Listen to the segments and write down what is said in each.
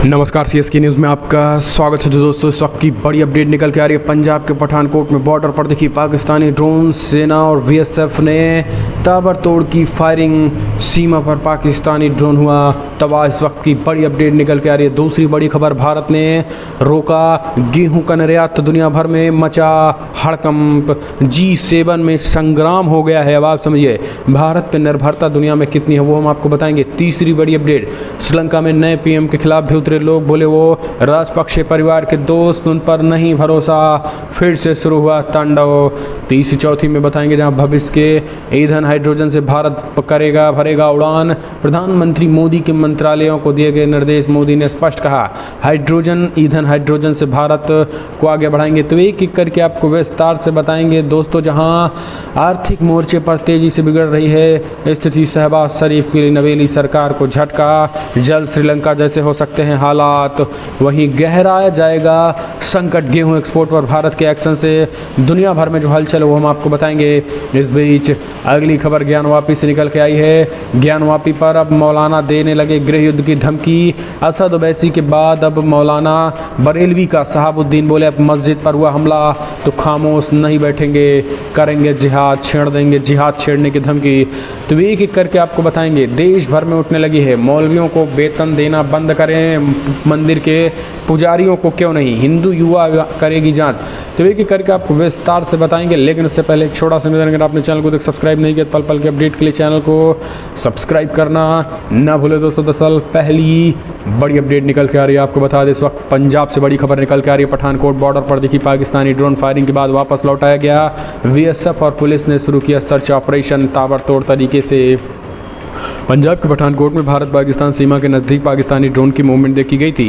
नमस्कार CSK news में आपका स्वागत है। दोस्तों इस वक्त की बड़ी अपडेट निकल के आ रही है। पंजाब के पठानकोट में बॉर्डर पर देखी पाकिस्तानी ड्रोन सेना और बीएसएफ ने ताबड़तोड़ की फायरिंग। सीमा पर पाकिस्तानी ड्रोन हुआ तबाह। इस वक्त की बड़ी अपडेट निकल के आ रही है। दूसरी बड़ी खबर, भारत ने रोका गेहूं का निर्यात तो दुनिया भर में मचा हड़कंप। G7 में संग्राम हो गया है। अब आप समझिए भारत पर निर्भरता दुनिया में कितनी है वो हम आपको बताएंगे। तीसरी बड़ी अपडेट, श्रीलंका में नए पीएम के खिलाफ भी उतरे लोग, बोले वो राजपक्षे परिवार के दोस्त, उन पर नहीं भरोसा। फिर से शुरू हुआ तांडव। तीसरी चौथी में बताएंगे जहां भविष्य के ईंधन हाइड्रोजन से भारत भरेगा उड़ान। प्रधानमंत्री मोदी के मंत्रालयों को दिए गए निर्देश। मोदी ने स्पष्ट कहा हाइड्रोजन से भारत को आगे बढ़ाएंगे। तो एक एक करके आपको विस्तार से बताएंगे दोस्तों। जहां आर्थिक मोर्चे पर तेजी से बिगड़ रही है स्थिति, शहबाज शरीफ की नवेली सरकार को झटका। जल्द श्रीलंका जैसे हो सकते हैं हालात। वहीं गहराया जाएगा संकट गेहूं एक्सपोर्ट पर भारत के एक्शन से। दुनिया भर में जो हलचल है वो हम आपको बताएंगे। इस बीच अगली खबर ज्ञानवापी से निकल के आई है। ज्ञानवापी पर अब मौलाना देने लगे गृह युद्ध की धमकी। असद ओवैसी के बाद अब मौलाना बरेलवी का शहाबुद्दीन बोले अब मस्जिद पर हुआ हमला तो खामोश नहीं बैठेंगे, करेंगे जिहाद, छेड़ देंगे, जिहाद छेड़ने की धमकी। तो एक एक करके आपको बताएंगे। देश भर में उठने लगी है मौलवियों को वेतन देना बंद करें, मंदिर के पुजारियों को क्यों नहीं, हिंदू युवा करेगी जांच। तो एक एक करके आपको विस्तार से बताएंगे। लेकिन उससे पहले एक छोटा सा निवेदन, अगर आपने चैनल को सब्सक्राइब नहीं किया पल पल के अपडेट के लिए चैनल को सब्सक्राइब करना ना भूले दोस्तों। दरअसल पहली बड़ी अपडेट निकल के आ रही है, आपको बता दें इस वक्त पंजाब से बड़ी खबर निकल के आ रही है। पठानकोट बॉर्डर पर दिखी पाकिस्तानी ड्रोन फायरिंग के बाद वापस लौटाया गया। बीएसएफ और पुलिस ने शुरू किया सर्च ऑपरेशन ताबड़तोड़ तरीके से। पंजाब के पठानकोट में भारत पाकिस्तान सीमा के नज़दीक पाकिस्तानी ड्रोन की मूवमेंट देखी गई थी।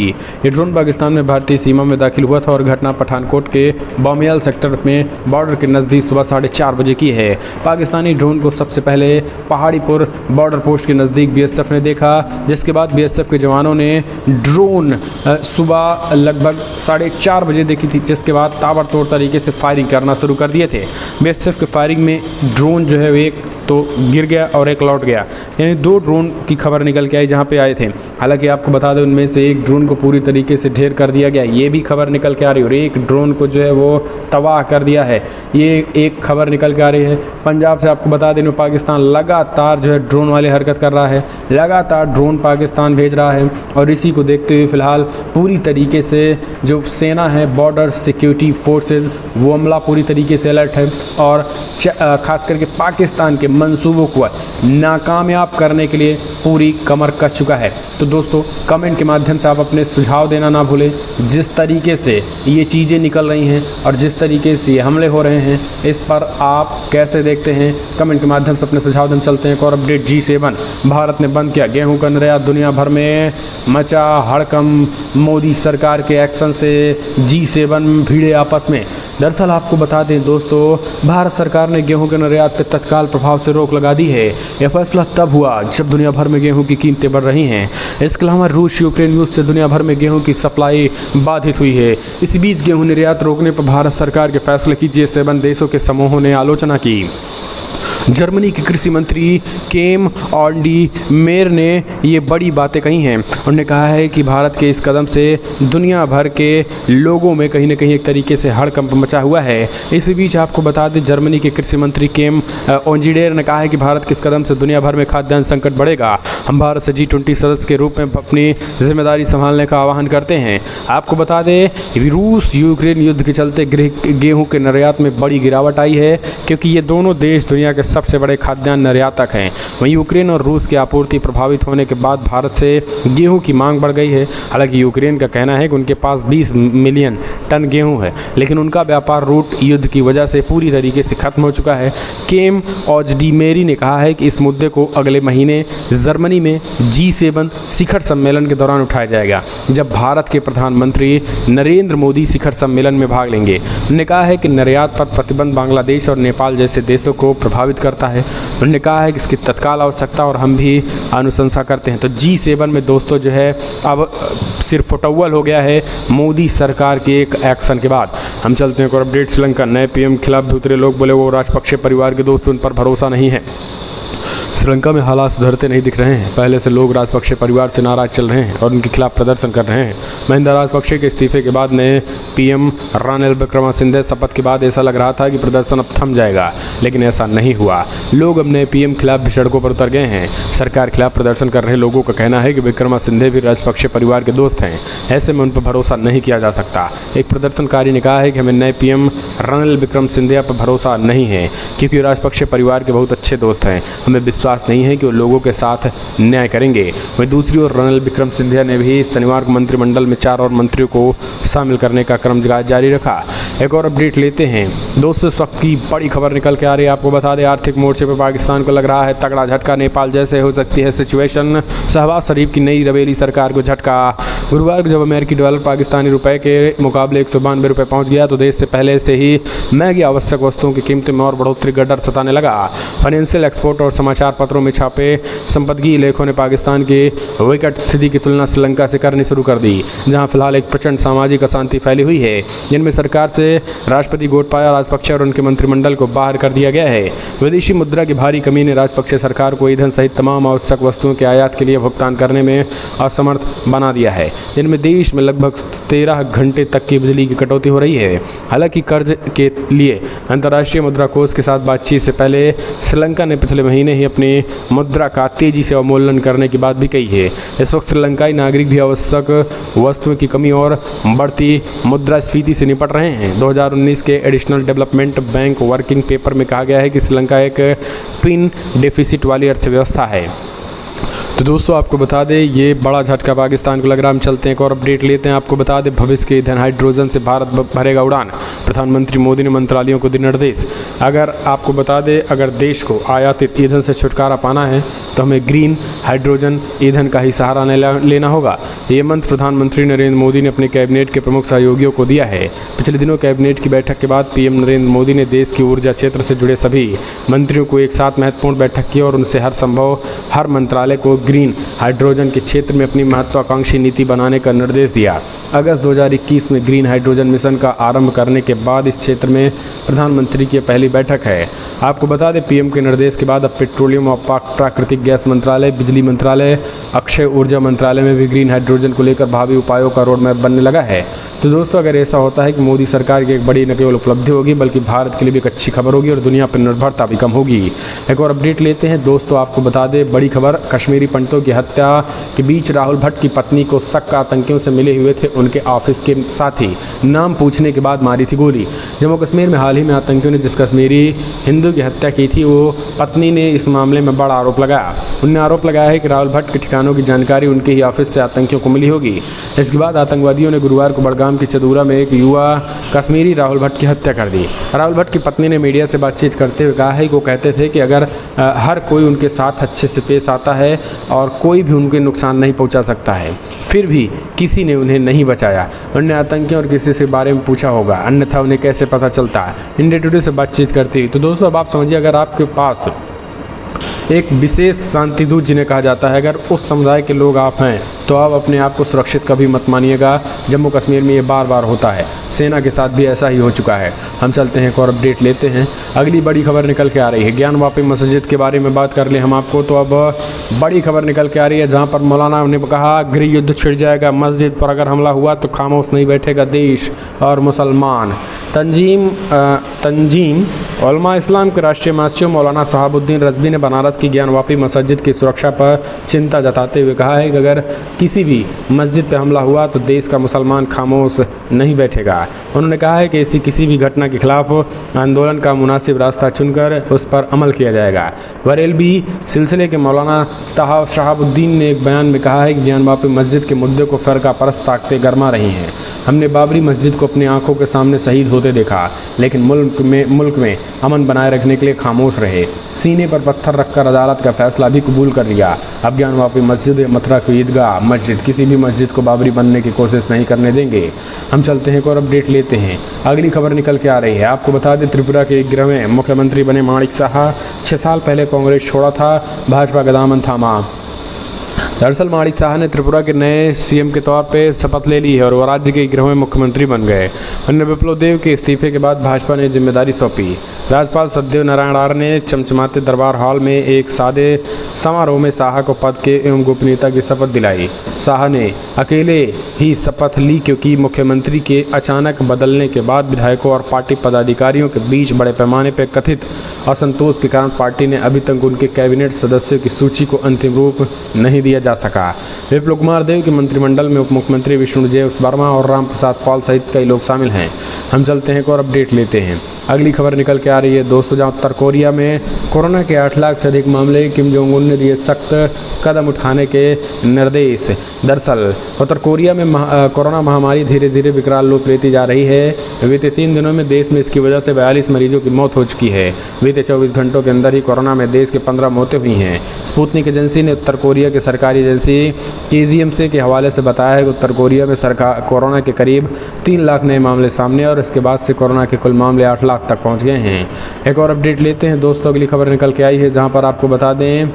ये ड्रोन पाकिस्तान में भारतीय सीमा में दाखिल हुआ था और घटना पठानकोट के बामियाल सेक्टर में बॉर्डर के नज़दीक सुबह 4:30 बजे की है। पाकिस्तानी ड्रोन को सबसे पहले पहाड़ीपुर बॉर्डर पोस्ट के नज़दीक बीएसएफ ने देखा, जिसके बाद बीएसएफ के जवानों ने ड्रोन सुबह लगभग 4:30 बजे देखी थी, जिसके बाद ताबड़तोड़ तरीके से फायरिंग करना शुरू कर दिए थे। बीएसएफ के फायरिंग में ड्रोन जो है एक तो गिर गया और एक लौट गया, यानी 2 ड्रोन की खबर निकल के आई जहां पे आए थे। हालांकि आपको बता दें उनमें से एक ड्रोन को पूरी तरीके से ढेर कर दिया गया, ये भी खबर निकल के आ रही है। और एक ड्रोन को जो है वो तबाह कर दिया है, ये एक खबर निकल के आ रही है। पंजाब से आपको बता दें पाकिस्तान लगातार जो है ड्रोन वाली हरकत कर रहा है, लगातार ड्रोन पाकिस्तान भेज रहा है। और इसी को देखते हुए फ़िलहाल पूरी तरीके से जो सेना है, बॉर्डर सिक्योरिटी फोर्सेज, वो अमला पूरी तरीके से अलर्ट है और ख़ास करके पाकिस्तान के मंसूबों को नाकामयाब करने के लिए पूरी कमर कस चुका है। तो दोस्तों कमेंट के माध्यम से आप अपने सुझाव देना ना भूलें। जिस तरीके से ये चीज़ें निकल रही हैं और जिस तरीके से ये हमले हो रहे हैं, इस पर आप कैसे देखते हैं, कमेंट के माध्यम से अपने सुझाव दें। चलते हैं एक और अपडेट। G7, भारत ने बंद किया गेहूं का निर्यात, दुनिया भर में मचा हड़कंप। मोदी सरकार के एक्शन से G7 भिड़े आपस में। दरअसल आपको बता दें दोस्तों, भारत सरकार ने गेहूं के निर्यात पर तत्काल प्रभाव से रोक लगा दी है। यह फैसला तब हुआ जब दुनिया भर में गेहूं की कीमतें बढ़ रही हैं। इसके अलावा रूस यूक्रेन युद्ध से दुनिया भर में गेहूं की सप्लाई बाधित हुई है। इसी बीच गेहूं निर्यात रोकने पर भारत सरकार के फैसले की G7 देशों के समूहों ने आलोचना की। जर्मनी के कृषि मंत्री केम ऑल्डीमेयर ने ये बड़ी बातें कही हैं। उन्होंने कहा है कि भारत के इस कदम से दुनिया भर के लोगों में कहीं ना कहीं एक तरीके से हड़कंप मचा हुआ है। इसी बीच आपको बता दें जर्मनी के कृषि मंत्री केम ऑल्डीमेयर ने कहा है कि भारत के इस कदम से दुनिया भर में खाद्यान्न संकट बढ़ेगा। हम भारत से G20 सदस्य के रूप में अपनी जिम्मेदारी संभालने का आह्वान करते हैं। आपको बता दें रूस यूक्रेन युद्ध के चलते गेहूँ के निर्यात में बड़ी गिरावट आई है, क्योंकि ये दोनों देश दुनिया के सबसे बड़े खाद्यान्न निर्यातक हैं। वहीं यूक्रेन और रूस की आपूर्ति प्रभावित होने के बाद भारत से गेहूं की मांग बढ़ गई है। हालांकि यूक्रेन का कहना है कि उनके पास 20 मिलियन टन गेहूं है, लेकिन उनका व्यापार रूट युद्ध की वजह से पूरी तरीके से खत्म हो चुका है। केम ऑल्डीमेयर ने कहा है कि इस मुद्दे को अगले महीने जर्मनी में G7 शिखर सम्मेलन के दौरान उठाया जाएगा, जब भारत के प्रधानमंत्री नरेंद्र मोदी शिखर सम्मेलन में भाग लेंगे। उन्होंने कहा है कि निर्यात पर प्रतिबंध बांग्लादेश और नेपाल जैसे देशों को प्रभावित करता है। उन्होंने कहा है कि इसकी तत्काल आवश्यकता और हम भी अनुशंसा करते हैं। तो G7 में दोस्तों जो है अब सिर्फ फुटअव्वल हो गया है मोदी सरकार के एक एक्शन के बाद। हम चलते हैं और अपडेट। श्रीलंका नए पीएम खिलाफ भी उतरे लोग, बोले वो राजपक्षे परिवार के दोस्त, उन पर भरोसा नहीं है। श्रीलंका में हालात सुधरते नहीं दिख रहे हैं। पहले से लोग राजपक्षे परिवार से नाराज चल रहे हैं और उनके खिलाफ प्रदर्शन कर रहे हैं। महिंदा राजपक्षे के इस्तीफे के बाद नए पीएम रानिल विक्रमसिंघे शपथ के बाद ऐसा लग रहा था कि प्रदर्शन अब थम जाएगा, लेकिन ऐसा नहीं हुआ। लोग अब नए पीएम खिलाफ भी सड़कों पर उतर गए हैं। सरकार खिलाफ प्रदर्शन कर रहे लोगों का कहना है कि विक्रमसिंघे भी राजपक्षे परिवार के दोस्त हैं, ऐसे में उन पर भरोसा नहीं किया जा सकता। एक प्रदर्शनकारी ने कहा है कि हमें नए पीएम रानिल विक्रमसिंघे पर भरोसा नहीं है, क्योंकि राजपक्षे परिवार के बहुत अच्छे दोस्त हैं। हमें विश्वास नहीं है कि वो लोगों के साथ न्याय करेंगे। वहीं दूसरी ओर रानिल विक्रमसिंघे ने भी शनिवार को मंत्रिमंडल में 4 और मंत्रियों को शामिल करने का क्रम जारी रखा। एक और अपडेट लेते हैं दोस्तों, इस वक्त की बड़ी खबर निकल के आ रही है। आपको बता दें, आर्थिक मोर्चे पर पाकिस्तान को लग रहा है तगड़ा झटका। नेपाल जैसे हो सकती है सिचुएशन। शहबाज शरीफ की नई रवेली सरकार को झटका। गुरुवार को जब अमेरिकी डॉलर पाकिस्तानी रुपए के मुकाबले 192 रुपये पहुँच गया तो देश से पहले से ही महंगी आवश्यक वस्तुओं की कीमतों में और बढ़ोतरी का डर सताने लगा। फाइनेंशियल एक्सपोर्ट और समाचार पत्रों में छापे संपादकीय लेखों ने पाकिस्तान की विकट स्थिति की तुलना श्रीलंका से करनी शुरू कर दी, जहां फिलहाल एक प्रचंड सामाजिक अशांति फैली हुई है, जिनमें सरकार से राष्ट्रपति गोटबाया राजपक्षे और उनके मंत्रिमंडल को बाहर कर दिया गया है। विदेशी मुद्रा की भारी कमी ने राजपक्षे सरकार को ईंधन सहित तमाम आवश्यक वस्तुओं के आयात के लिए भुगतान करने में असमर्थ बना दिया है, जिनमें देश में लगभग 13 घंटे तक की बिजली की कटौती हो रही है। हालांकि कर्ज के लिए अंतर्राष्ट्रीय मुद्रा कोष के साथ बातचीत से पहले श्रीलंका ने पिछले महीने ही अपनी मुद्रा का तेजी से अवमूल्यन करने की बात भी कही है। इस वक्त श्रीलंकाई नागरिक भी आवश्यक वस्तुओं की कमी और बढ़ती मुद्रास्फीति से निपट रहे हैं। 2019 के additional development bank working paper में कहा गया है कि श्रीलंका एक ट्विन डेफिसिट वाली अर्थव्यवस्था है। तो दोस्तों आपको बता दें, ये बड़ा झटका पाकिस्तान को लग रहा है। हम चलते हैं एक और अपडेट लेते हैं। आपको बता दें, भविष्य के ईंधन हाइड्रोजन से भारत भरेगा उड़ान। प्रधानमंत्री मोदी ने मंत्रालयों को दिए निर्देश। अगर आपको बता दें, अगर देश को आयातित ईंधन से छुटकारा पाना है तो हमें ग्रीन हाइड्रोजन ईंधन का ही सहारा लेना होगा। ये मंत्र प्रधानमंत्री नरेंद्र मोदी ने अपने कैबिनेट के प्रमुख सहयोगियों को दिया है। पिछले दिनों कैबिनेट की बैठक के बाद पीएम नरेंद्र मोदी ने देश की ऊर्जा क्षेत्र से जुड़े सभी मंत्रियों को एक साथ महत्वपूर्ण बैठक की और उनसे हर मंत्रालय को ग्रीन हाइड्रोजन के क्षेत्र में अपनी महत्वाकांक्षी नीति बनाने का निर्देश दिया। अगस्त 2021 में ग्रीन हाइड्रोजन मिशन का आरंभ करने के बाद इस क्षेत्र में प्रधानमंत्री की पहली बैठक है। आपको बता दें, पीएम के निर्देश के बाद अब पेट्रोलियम और प्राकृतिक गैस मंत्रालय, बिजली मंत्रालय, अक्षय ऊर्जा मंत्रालय में भी ग्रीन हाइड्रोजन को लेकर भावी उपायों का रोड मैप बनने लगा है। तो दोस्तों अगर ऐसा होता है कि मोदी सरकार की एक बड़ी न केवल उपलब्धि होगी बल्कि भारत के लिए भी एक अच्छी खबर होगी और दुनिया पर निर्भरता भी कम होगी। एक और अपडेट लेते हैं दोस्तों, आपको बता दें, बड़ी खबर, कश्मीरी पंडितों की हत्या के बीच राहुल भट्ट की पत्नी को शक आतंकियों से मिले हुए थे उनके ऑफिस के साथी नाम पूछने के बाद मारी थी गोली। जम्मू कश्मीर में हाल ही में आतंकियों ने जिस कश्मीरी हिंदू की हत्या की थी, वो पत्नी ने इस मामले में बड़ा आरोप लगाया। उन्होंने आरोप लगाया है कि राहुल भट्ट के ठिकानों की जानकारी उनके ही ऑफिस से आतंकियों को मिली होगी। इसके बाद आतंकवादियों ने गुरुवार को बड़गाम की चदूरा में एक युवा कश्मीरी राहुल भट्ट की हत्या कर दी। राहुल भट्ट की पत्नी ने मीडिया से बातचीत करते हुए कहा है कि वो कहते थे कि अगर हर कोई उनके साथ अच्छे से पेश आता है और कोई भी उनके नुकसान नहीं पहुंचा सकता है, फिर भी किसी ने उन्हें नहीं बचाया। उन्होंने आतंकियों और किसी से बारे में पूछा होगा, अन्यथा उन्हें कैसे पता चलता। इंडिया टुडे से बातचीत करती हुई। तो दोस्तों अब आप समझिए, अगर आपके पास एक विशेष शांतिदूत जिन्हें कहा जाता है, अगर उस समुदाय के लोग आप हैं तो आप अपने आप को सुरक्षित कभी मत मानिएगा। जम्मू कश्मीर में ये बार बार होता है, सेना के साथ भी ऐसा ही हो चुका है। हम चलते हैं एक और अपडेट लेते हैं। अगली बड़ी खबर निकल के आ रही है, ज्ञानवापी मस्जिद के बारे में बात कर लें हम आपको। तो अब बड़ी खबर निकल के आ रही है, जहाँ पर मौलाना ने कहा गृह युद्ध छिड़ जाएगा, मस्जिद पर अगर हमला हुआ तो खामोश नहीं बैठेगा देश और मुसलमान। तंजीम उलमा इस्लाम के राष्ट्रीय महासचिव मौलाना शहाबुद्दीन रज़वी ने बनारस की ज्ञानवापी मस्जिद की सुरक्षा पर चिंता जताते हुए कहा है कि अगर किसी भी मस्जिद पर हमला हुआ तो देश का मुसलमान खामोश नहीं बैठेगा। उन्होंने कहा है कि ऐसी किसी भी घटना के खिलाफ आंदोलन का मुनासिब रास्ता चुनकर उस पर अमल किया जाएगा। बरेलवी सिलसिले के मौलाना शहाबुद्दीन ने एक बयान में कहा है कि ज्ञानवापी मस्जिद के मुद्दे को फ़िरका परस्त ताकतें गरमा रही हैं। हमने बाबरी मस्जिद को अपनी आंखों के सामने शहीद होते देखा, लेकिन मुल्क में अमन बनाए रखने के लिए खामोश रहे। सीने पर पत्थर रखकर अदालत का फैसला भी कबूल कर लिया। अब ज्ञानवापी मस्जिद, मथुरा की ईदगाह मस्जिद, किसी भी मस्जिद को बाबरी बनने की कोशिश नहीं करने देंगे। हम चलते हैं एक और अपडेट लेते हैं। अगली खबर निकल के आ रही है, आपको बता दें, त्रिपुरा के 11वें मुख्यमंत्री बने माणिक साहा। 6 साल पहले कांग्रेस छोड़ा था, भाजपा का दामन थामा। दरअसल माणिक साहा ने त्रिपुरा के नए सीएम के तौर पे शपथ ले ली है और वो राज्य के 11वें मुख्यमंत्री बन गए। अन्य विप्लव देव के इस्तीफे के बाद भाजपा ने जिम्मेदारी सौंपी। राज्यपाल सत्यदेव नारायण आर्य ने चमचमाते दरबार हॉल में एक सादे समारोह में शाह को पद के एवं गोपनीयता की शपथ दिलाई। शाह ने अकेले ही शपथ ली क्योंकि मुख्यमंत्री के अचानक बदलने के बाद विधायकों और पार्टी पदाधिकारियों के बीच बड़े पैमाने पर कथित असंतोष के कारण पार्टी ने अभी तक उनके कैबिनेट सदस्यों की सूची को अंतिम रूप नहीं दिया जा सका। विप्लव कुमार देव के मंत्रिमंडल में उप मुख्यमंत्री विष्णुदेव वर्मा और राम प्रसाद पाल सहित कई लोग शामिल हैं। हम चलते हैं और अपडेट लेते हैं। अगली खबर निकल के आ रही है दोस्तों, जहां उत्तर कोरिया में कोरोना के 8 लाख से अधिक मामले, किम जोंग उन ने दिए सख्त कदम उठाने के निर्देश। दरअसल उत्तर कोरिया में कोरोना महामारी धीरे धीरे विकराल रूप लेती जा रही है। बीते 3 दिनों में देश में इसकी वजह से 42 मरीजों की मौत हो चुकी है। बीते 24 घंटों के अंदर ही कोरोना में देश के 15 मौतें हुई हैं। स्पुतनिक एजेंसी ने उत्तर कोरिया के सरकारी एजेंसी KCMC के हवाले से बताया है कि उत्तर कोरिया में कोरोना के करीब 3 लाख नए मामले सामने और इसके बाद से कोरोना के कुल मामले 8 लाख तक पहुंच गए हैं। एक और अपडेट लेते हैं दोस्तों, अगली खबर निकल के आई है जहां पर आपको बता दें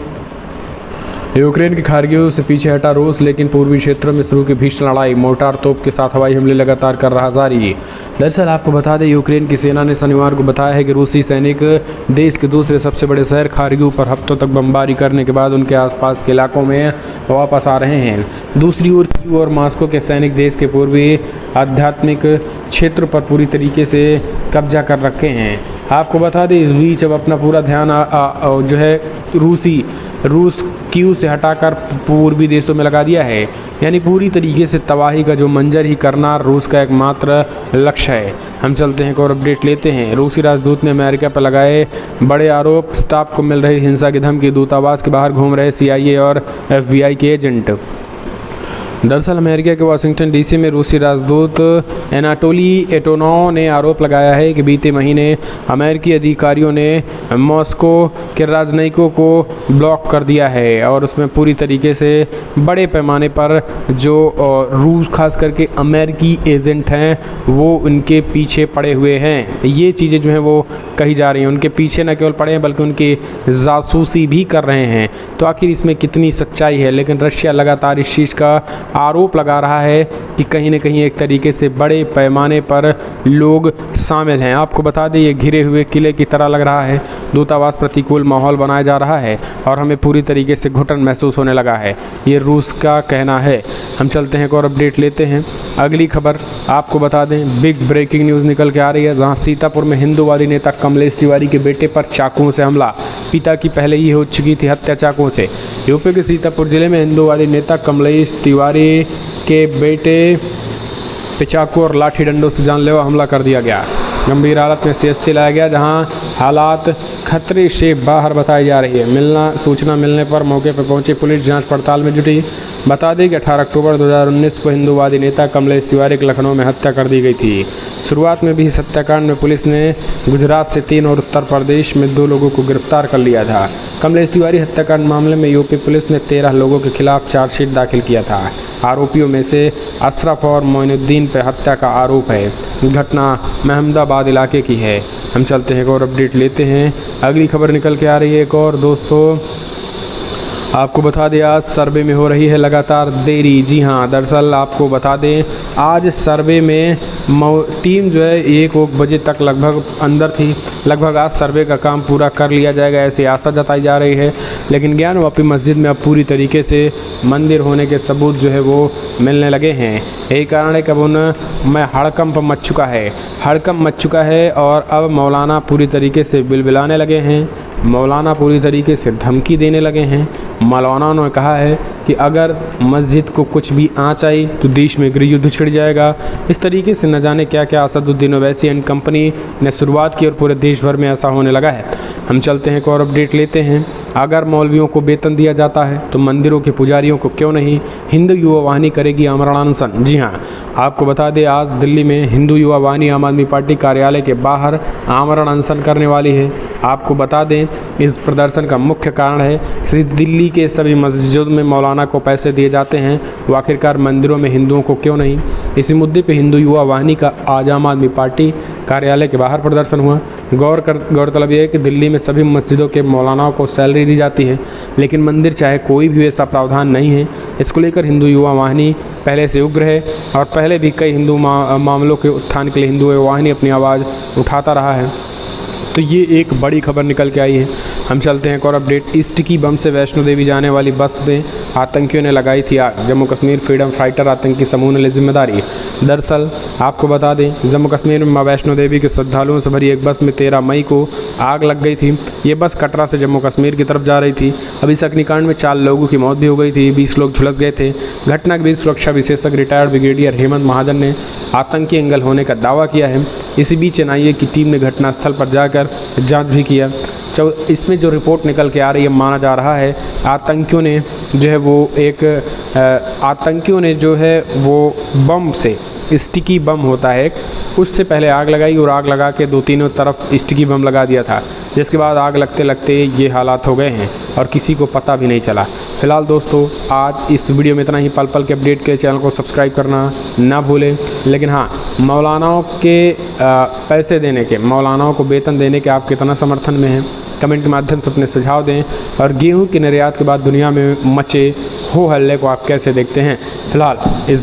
यूक्रेन की खार्किव से पीछे हटा रूस, लेकिन पूर्वी क्षेत्रों में शुरू की भीषण लड़ाई, मोर्टार तोप के साथ हवाई हमले लगातार कर रहा जारी। दरअसल आपको बता दें यूक्रेन की सेना ने शनिवार को बताया है कि रूसी सैनिक देश के दूसरे सबसे बड़े शहर खार्किव पर हफ्तों तक बमबारी करने के बाद उनके आसपास के इलाकों में वापस आ रहे हैं। दूसरी ओर कीव और मॉस्को के सैनिक देश के पूर्वी आध्यात्मिक क्षेत्र पर पूरी तरीके से कब्जा कर रखे हैं। आपको बता दें इस बीच अब अपना पूरा ध्यान जो है रूस कीव से हटाकर पूर्वी देशों में लगा दिया है। यानी पूरी तरीके से तबाही का जो मंजर ही करना रूस का एकमात्र लक्ष्य है। हम चलते हैं और अपडेट लेते हैं। रूसी राजदूत ने अमेरिका पर लगाए बड़े आरोप, स्टाफ को मिल रही हिंसा की धमकी, दूतावास के बाहर घूम रहे CIA और FBI के एजेंट। दरअसल अमेरिका के वाशिंगटन DC में रूसी राजदूत एनाटोली एटोनोव ने आरोप लगाया है कि बीते महीने अमेरिकी अधिकारियों ने मॉस्को के राजनयिकों को ब्लॉक कर दिया है और उसमें पूरी तरीके से बड़े पैमाने पर जो रूस खास करके अमेरिकी एजेंट हैं वो उनके पीछे पड़े हुए हैं। ये चीज़ें जो हैं वो कही जा रही हैं, उनके पीछे न केवल पड़े हैं बल्कि उनकी जासूसी भी कर रहे हैं। तो आखिर इसमें कितनी सच्चाई है, लेकिन रशिया लगातार इस चीज़ का आरोप लगा रहा है कि कहीं न कहीं एक तरीके से बड़े पैमाने पर लोग शामिल हैं। आपको बता दें ये घिरे हुए किले की तरह लग रहा है। दूतावास प्रतिकूल माहौल बनाया जा रहा है और हमें पूरी तरीके से घुटन महसूस होने लगा है, ये रूस का कहना है। हम चलते हैं और अपडेट लेते हैं। अगली खबर आपको बता दें, बिग ब्रेकिंग न्यूज़ निकल के आ रही है जहां सीतापुर में हिंदूवादी नेता कमलेश तिवारी के बेटे पर चाकुओं से हमला। पिता की पहले ही हो चुकी थी हत्या चाकुओं से। यूपी के सीतापुर जिले में हिंदूवादी नेता कमलेश तिवारी के बेटे पे चाकू और लाठी डंडों से जानलेवा हमला कर दिया गया। गंभीर हालत में CHC लाया गया जहां हालात खतरे से बाहर बताई जा रही है। सूचना मिलने पर मौके पर पहुंची पुलिस जांच पड़ताल में जुटी। बता दें कि 18 अक्टूबर 2019 को हिंदूवादी नेता कमलेश तिवारी की लखनऊ में हत्या कर दी गई थी। शुरुआत में भी इस हत्याकांड में पुलिस ने गुजरात से 3 और उत्तर प्रदेश में 2 लोगों को गिरफ्तार कर लिया था। कमलेश तिवारी हत्याकांड मामले में यूपी पुलिस ने 13 लोगों के खिलाफ चार्जशीट दाखिल किया था। आरोपियों में से अशरफ और मोइनुद्दीन पर हत्या का आरोप है। घटना महमदाबाद इलाके की है। हम चलते हैं और अपडेट लेते हैं। अगली खबर निकल के आ रही है एक और दोस्तों, आपको बता दें आज सर्वे में हो रही है लगातार देरी। जी हाँ, दरअसल आपको बता दें आज सर्वे में टीम जो है 1 बजे तक लगभग अंदर थी। लगभग आज सर्वे का काम पूरा कर लिया जाएगा ऐसी आशा जताई जा रही है। लेकिन ज्ञानवापी मस्जिद में अब पूरी तरीके से मंदिर होने के सबूत जो है वो मिलने लगे हैं। यही कारण है कि अब उनमें हड़कंप मच चुका है और अब मौलाना पूरी तरीके से बिलबिलाने लगे हैं। मौलाना पूरी तरीके से धमकी देने लगे हैं। मौलाना ने कहा है कि अगर मस्जिद को कुछ भी आँच आई तो देश में गृह युद्ध छिड़ जाएगा। इस तरीके से न जाने क्या क्या असदुद्दीन ओवैसी एंड कंपनी ने शुरुआत की और पूरे देश भर में ऐसा होने लगा है। हम चलते हैं और अपडेट लेते हैं। अगर मौलवियों को वेतन दिया जाता है तो मंदिरों के पुजारियों को क्यों नहीं? हिंदू युवा वाहिनी करेगी आमरण अनशन। जी हाँ, आपको बता दें आज दिल्ली में हिंदू युवा वाहिनी आम आदमी पार्टी कार्यालय के बाहर आमरण अनशन करने वाली है। आपको बता दें इस प्रदर्शन का मुख्य कारण है कि दिल्ली के सभी मस्जिदों में मौलाना को पैसे दिए जाते हैं, वो आखिरकार मंदिरों में हिंदुओं को क्यों नहीं? इसी मुद्दे पर हिंदू युवा वाहिनी का आज आम आदमी पार्टी कार्यालय के बाहर प्रदर्शन हुआ। गौरतलब यह है कि दिल्ली में सभी मस्जिदों के मौलानाओं को सैलरी दी जाती है, लेकिन मंदिर चाहे कोई भी ऐसा प्रावधान नहीं है। इसको लेकर हिंदू युवा वाहिनी पहले से उग्र है और पहले भी कई हिंदू मामलों के उत्थान के लिए हिंदू युवा वाहिनी अपनी आवाज़ उठाता रहा है। तो ये एक बड़ी खबर निकल के आई है। हम चलते हैं एक और अपडेट। स्टिकी बम से वैष्णो देवी जाने वाली बस में आतंकियों ने लगाई थी आग। जम्मू कश्मीर फ्रीडम फाइटर आतंकी समूह ने ली जिम्मेदारी। दरअसल आपको बता दें, जम्मू कश्मीर में मां वैष्णो देवी के श्रद्धालुओं से भरी एक बस में 13 मई को आग लग गई थी। ये बस कटरा से जम्मू कश्मीर की तरफ जा रही थी। अब इस अग्निकांड में 4 लोगों की मौत भी हो गई थी, 20 लोग झुलस गए थे। घटना के बीच सुरक्षा विशेषज्ञ रिटायर्ड ब्रिगेडियर हेमंत महाजन ने आतंकी एंगल होने का दावा किया है। इसी बीच एनआईए की टीम ने घटनास्थल पर जाकर जांच भी किया। इसमें जो रिपोर्ट निकल के आ रही है, माना जा रहा है आतंकियों ने जो है वो बम से, स्टिकी बम होता है, उससे पहले आग लगाई और आग लगा के 2-3 तरफ स्टिकी बम लगा दिया था, जिसके बाद आग लगते लगते ये हालात हो गए हैं और किसी को पता भी नहीं चला। फिलहाल दोस्तों, आज इस वीडियो में इतना ही। पल पल के अपडेट के चैनल को सब्सक्राइब करना ना भूलें। लेकिन हाँ, मौलानाओं के पैसे देने के, मौलानाओं को वेतन देने के आप कितना समर्थन में हैं, कमेंट के माध्यम से अपने सुझाव दें। और गेहूं के निर्यात के बाद दुनिया में मचे हो हल्ले को आप कैसे देखते हैं। फिलहाल इस